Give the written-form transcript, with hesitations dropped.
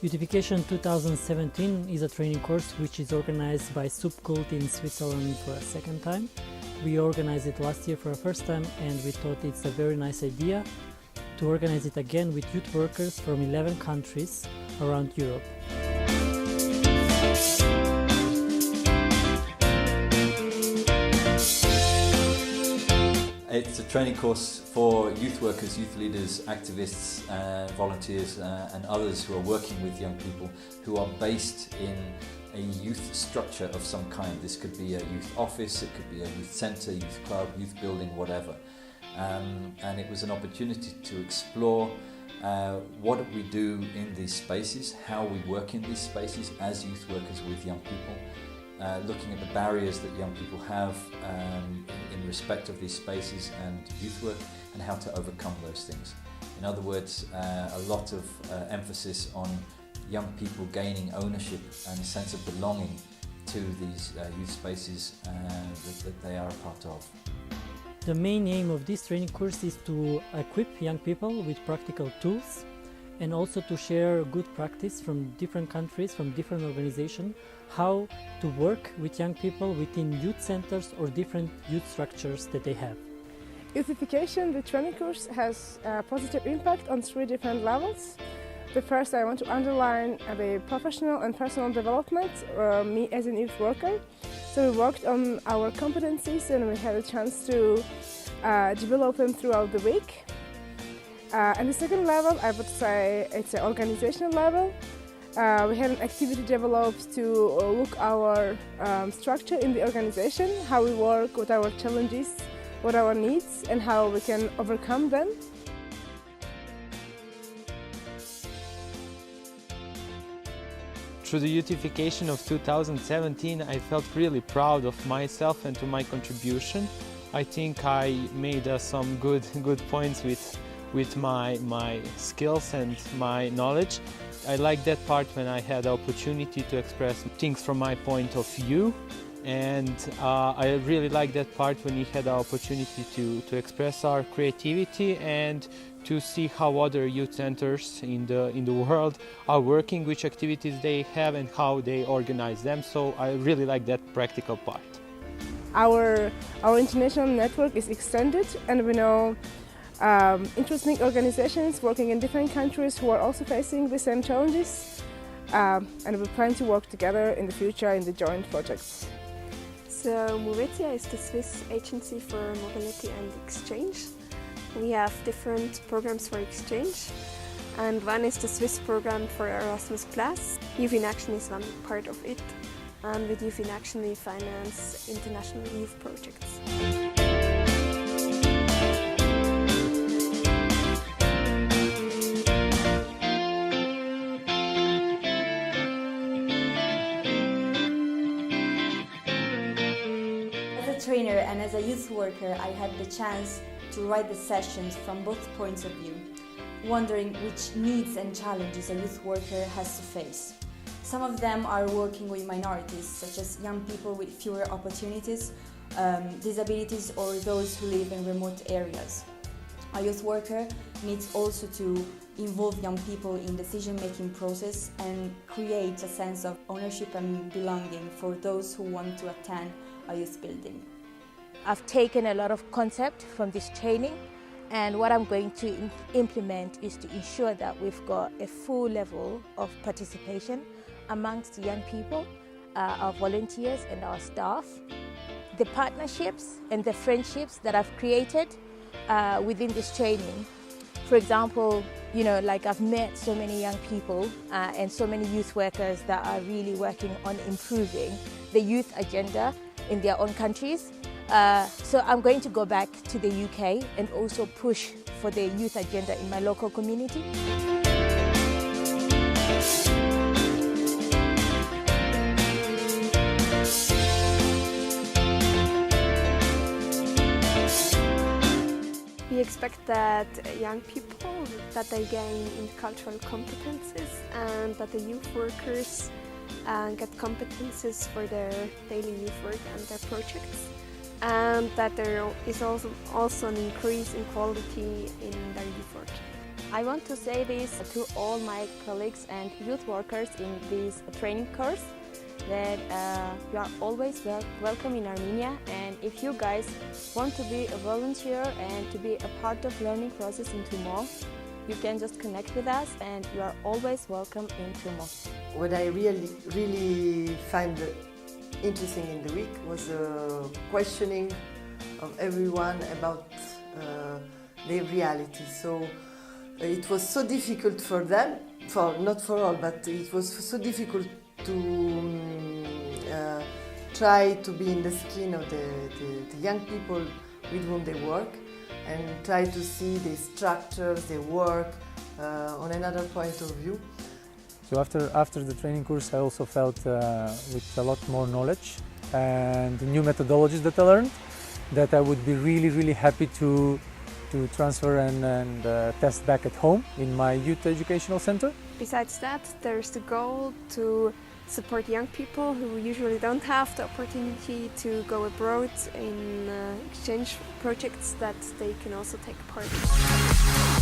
Youthification 2017 is a training course which is organized by Subkult in Switzerland for a second time. We organized it last year for a first time, and we thought it's a very nice idea to organize it again with youth workers from 11 countries around Europe. It's a training course for youth workers, youth leaders, activists, volunteers and others who are working with young people who are based in a youth structure of some kind. This could be a youth office, it could be a youth centre, youth club, youth building, whatever. And it was an opportunity to explore what we do in these spaces, how we work in these spaces as youth workers with young people, looking at the barriers that young people have in respect of these spaces and youth work, and how to overcome those things. In other words, a lot of emphasis on young people gaining ownership and a sense of belonging to these youth spaces that they are a part of. The main aim of this training course is to equip young people with practical tools and also to share good practice from different countries, from different organizations, how to work with young people within youth centers or different youth structures that they have. Youthification, the training course, has a positive impact on 3 different levels. The first, I want to underline the professional and personal development, me as a youth worker. So we worked on our competencies and we had a chance to develop them throughout the week. And the second level, I would say it's an organizational level. We had an activity developed to look our structure in the organization, how we work, what our challenges, what our needs, and how we can overcome them. Through the Youthification of 2017, I felt really proud of myself and to my contribution. I think I made some good points with my skills and my knowledge. I like that part when I had the opportunity to express things from my point of view, and I really like that part when we had the opportunity to express our creativity and to see how other youth centers in the world are working, which activities they have and how they organize them. So I really like that practical part. Our international network is extended, and we know interesting organizations working in different countries who are also facing the same challenges, and we plan to work together in the future in the joint projects. So MOVETIA is the Swiss Agency for Mobility and Exchange. We have different programs for exchange, and one is the Swiss program for Erasmus+. Youth in Action is one part of it, and with Youth in Action we finance international youth projects. Trainer and as a youth worker, I had the chance to write the sessions from both points of view, wondering which needs and challenges a youth worker has to face. Some of them are working with minorities, such as young people with fewer opportunities, disabilities, or those who live in remote areas. A youth worker needs also to involve young people in decision-making process and create a sense of ownership and belonging for those who want to attend a youth building. I've taken a lot of concept from this training, and what I'm going to implement is to ensure that we've got a full level of participation amongst young people, our volunteers and our staff. The partnerships and the friendships that I've created within this training. For example, like I've met so many young people and so many youth workers that are really working on improving the youth agenda in their own countries. So I'm going to go back to the UK and also push for the youth agenda in my local community. We expect that young people, that they gain in cultural competences, and that the youth workers get competences for their daily youth work and their projects, and that there is also an increase in quality in their youth work. I want to say this to all my colleagues and youth workers in this training course, that you are always welcome in Armenia, and if you guys want to be a volunteer and to be a part of learning process in Tumo, you can just connect with us and you are always welcome in Tumo. What I really find interesting in the week was the questioning of everyone about their reality. So it was so difficult for them, not for all, but it was so difficult to try to be in the skin of the young people with whom they work and try to see the structures, their work on another point of view. So after the training course, I also felt with a lot more knowledge and the new methodologies that I learned, that I would be really happy to transfer and test back at home in my youth educational center. Besides that, there's the goal to support young people who usually don't have the opportunity to go abroad in exchange projects that they can also take part in.